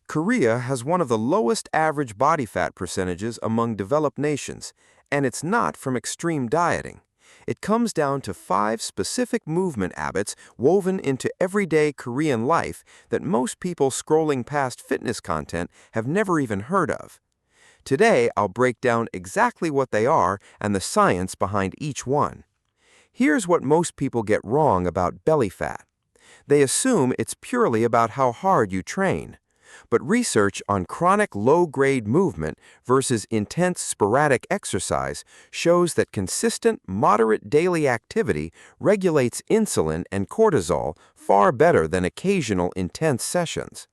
Korea has one of the lowest average body fat percentages among developed nations, and it's not from extreme dieting. It comes down to 5 specific movement habits woven into everyday Korean life that most people scrolling past fitness content have never even heard of. Today, I'll break down exactly what they are and the science behind each one. Here's what most people get wrong about belly fat. They assume it's purely about how hard you train. But research on chronic low-grade movement versus intense sporadic exercise shows that consistent, moderate daily activity regulates insulin and cortisol far better than occasional intense sessions.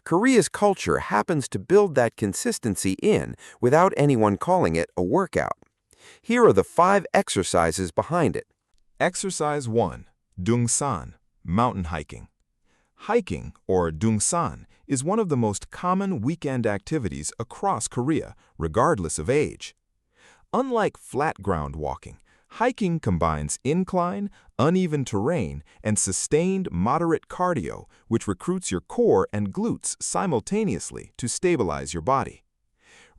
Korea's culture happens to build that consistency in without anyone calling it a workout. Here are the 5 exercises behind it. Exercise 1. Dungsan, mountain hiking. Hiking, or dungsan, is one of the most common weekend activities across Korea, regardless of age. Unlike flat ground walking, hiking combines incline, uneven terrain, and sustained moderate cardio, which recruits your core and glutes simultaneously to stabilize your body.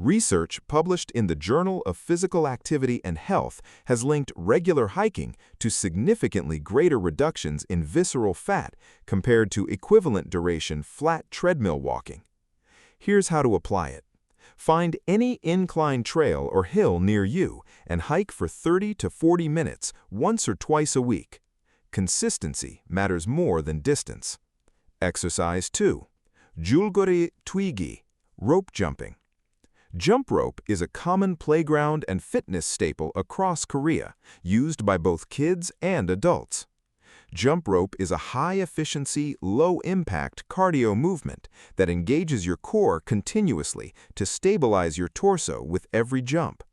Research published in the Journal of Physical Activity and Health has linked regular hiking to significantly greater reductions in visceral fat compared to equivalent duration flat treadmill walking. Here's how to apply it. Find any incline trail or hill near you and hike for 30 to 40 minutes once or twice a week. Consistency matters more than distance. Exercise 2. Julgori Twigi, rope jumping. Jump rope is a common playground and fitness staple across Korea, used by both kids and adults. Jump rope is a high-efficiency, low-impact cardio movement that engages your core continuously to stabilize your torso with every jump.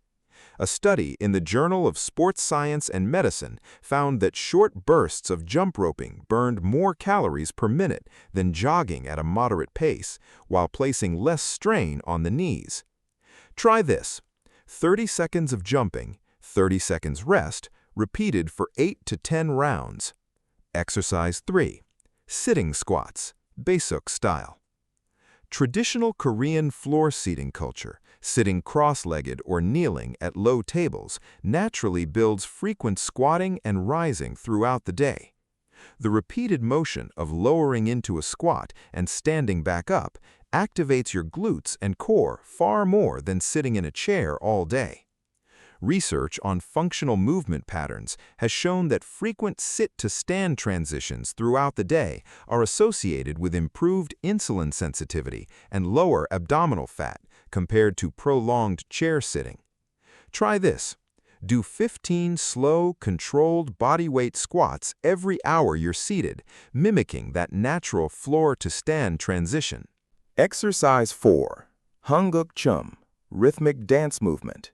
A study in the Journal of Sports Science and Medicine found that short bursts of jump roping burned more calories per minute than jogging at a moderate pace, while placing less strain on the knees. Try this. 30 seconds of jumping, 30 seconds rest, repeated for 8 to 10 rounds. Exercise 3. Sitting squats, Baesuk style. Traditional Korean floor seating culture, sitting cross-legged or kneeling at low tables, naturally builds frequent squatting and rising throughout the day. The repeated motion of lowering into a squat and standing back up activates your glutes and core far more than sitting in a chair all day. Research on functional movement patterns has shown that frequent sit-to-stand transitions throughout the day are associated with improved insulin sensitivity and lower abdominal fat compared to prolonged chair sitting. Try this. Do 15 slow, controlled bodyweight squats every hour you're seated, mimicking that natural floor-to-stand transition. Exercise 4. Hanguk Chum, rhythmic dance movement.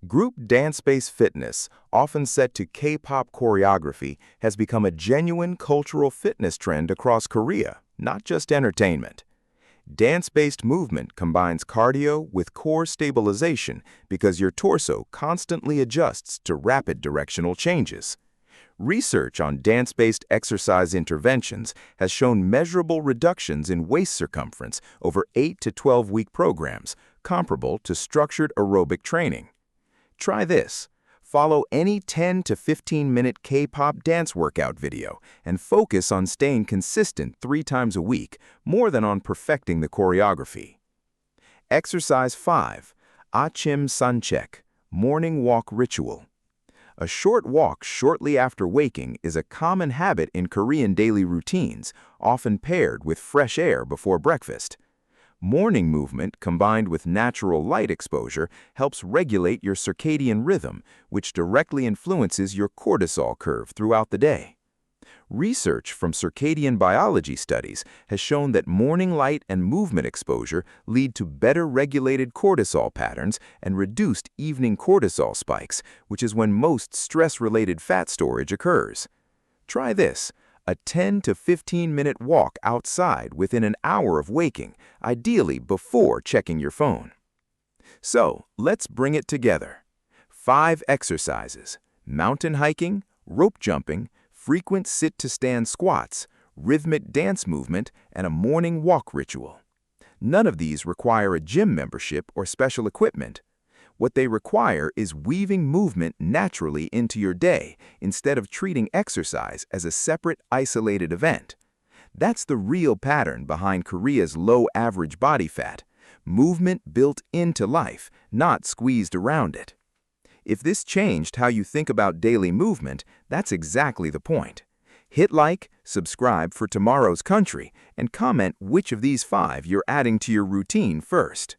Group dance-based fitness, often set to K-pop choreography, has become a genuine cultural fitness trend across Korea, not just entertainment. Dance-based movement combines cardio with core stabilization because your torso constantly adjusts to rapid directional changes. Research on dance-based exercise interventions has shown measurable reductions in waist circumference over 8 to 12-week programs, comparable to structured aerobic training. Try this. Follow any 10 to 15-minute K-pop dance workout video and focus on staying consistent 3 times a week, more than on perfecting the choreography. Exercise 5. Achim Sanchek, morning walk ritual. A short walk shortly after waking is a common habit in Korean daily routines, often paired with fresh air before breakfast. Morning movement combined with natural light exposure helps regulate your circadian rhythm, which directly influences your cortisol curve throughout the day. Research from circadian biology studies has shown that morning light and movement exposure lead to better regulated cortisol patterns and reduced evening cortisol spikes, which is when most stress-related fat storage occurs. Try this. A 10 to 15-minute walk outside within an hour of waking, ideally before checking your phone. So, let's bring it together. 5 exercises: mountain hiking, rope jumping, frequent sit-to-stand squats, rhythmic dance movement, and a morning walk ritual. None of these require a gym membership or special equipment. What they require is weaving movement naturally into your day instead of treating exercise as a separate, isolated event. That's the real pattern behind Korea's low average body fat. Movement built into life, not squeezed around it. If this changed how you think about daily movement, that's exactly the point. Hit like, subscribe for Tomorrow's Country, and comment which of these 5 you're adding to your routine first.